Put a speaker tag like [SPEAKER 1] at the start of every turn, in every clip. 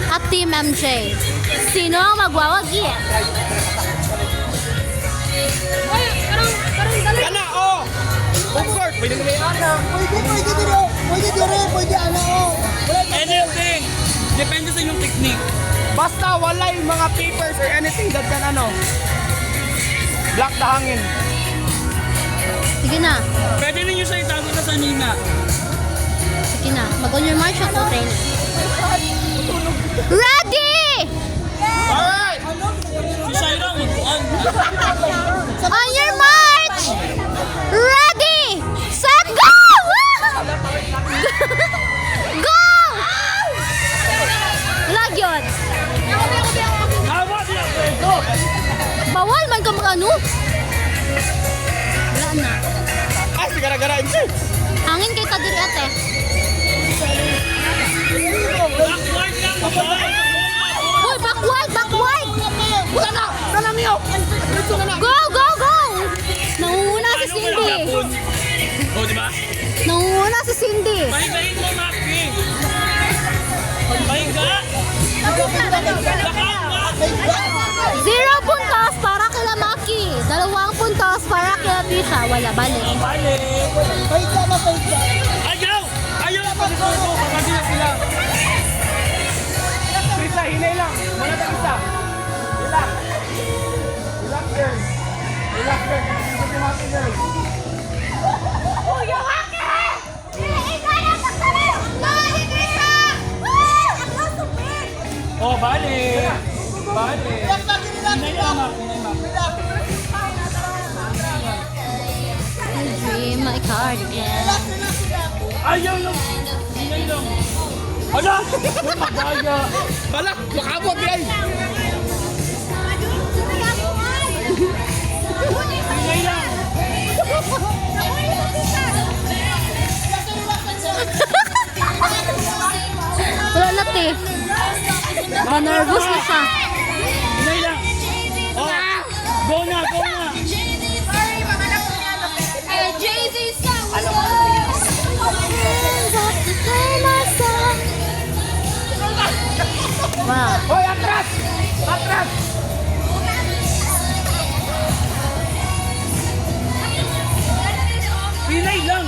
[SPEAKER 1] at Team MJ. Sino ang magwawagi?
[SPEAKER 2] Kana, oh! Of course, pwede kami anak.
[SPEAKER 3] Pwede ana oh.
[SPEAKER 2] Anything. Depende sa inyong technique. Basta wala yung mga papers or anything that can block the hangin.
[SPEAKER 1] Sige na.
[SPEAKER 2] Pwede ninyo siya itago na sa nina.
[SPEAKER 1] Sige na. Mag-on your march ako, train. Ready!
[SPEAKER 2] Alright! Si Shaira, magbuan.
[SPEAKER 1] On your march! Ready! Set, go! Go! Lagyon.
[SPEAKER 2] Hawa siya, go!
[SPEAKER 1] Bawal man ka mag-ano. Wala na.
[SPEAKER 2] Ay, si gara-gara, MC!
[SPEAKER 1] Hangin kay kadiri ate.
[SPEAKER 2] Backward lang, backward!
[SPEAKER 1] Hoy, backward, backward!
[SPEAKER 2] Wala na! Sana niyo!
[SPEAKER 1] Go, go, go! Nangunguna si Cindy.
[SPEAKER 2] Oh, di ba?
[SPEAKER 1] Nangunguna si Cindy.
[SPEAKER 2] Pahigahin mo, Maki! Pahiga! Lakang nga!
[SPEAKER 1] 0 puntos para kila Maki. 2 puntos para kila Tisha. Wala, balik.
[SPEAKER 2] Balik! Ayaw! Ayaw na pag-ito! Pagkagila sila! Isa, hinay lang! Manatag isa! Relax! Relax, girl! Relax, girl! Relax, girl! Oh, balik! Balik! Hinay lang, Mak! Hinay, Mak!
[SPEAKER 1] Dream my cardigan.
[SPEAKER 2] Ayaw lang! Hinay lang! Hala! Magaya! Hala! Makabot yan! Hinay lang!
[SPEAKER 1] Wala na, te. Ma-nervous na siya.
[SPEAKER 2] Hinay lang! Oh! Go na! Go na!
[SPEAKER 1] Wow.
[SPEAKER 2] Hoy! Atras! Atras! Hinay lang!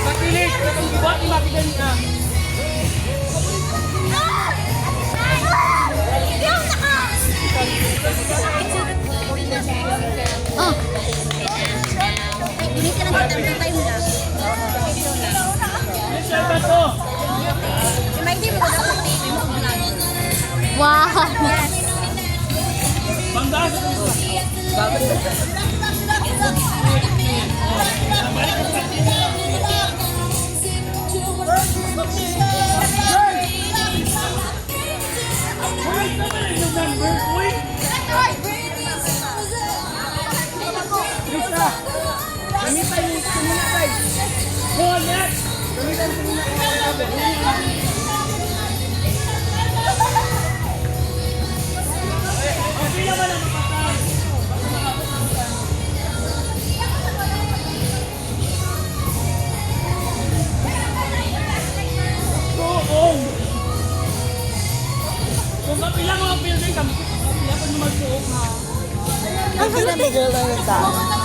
[SPEAKER 2] Patilis! Buhat yung makigan ka!
[SPEAKER 1] Oh. Ini ka lang kita time na.
[SPEAKER 2] Michelle ba to?
[SPEAKER 1] Wow.
[SPEAKER 2] Banggas! Wait naman ang November! Wait! Krista! Gamitan yung suminatay! Go on, next! Gamitan yung suminatay! Okay naman ang mapatay! Suong! Kung kapila mga building, kapila pa naman suong ha!
[SPEAKER 3] Ang hirap na girl ang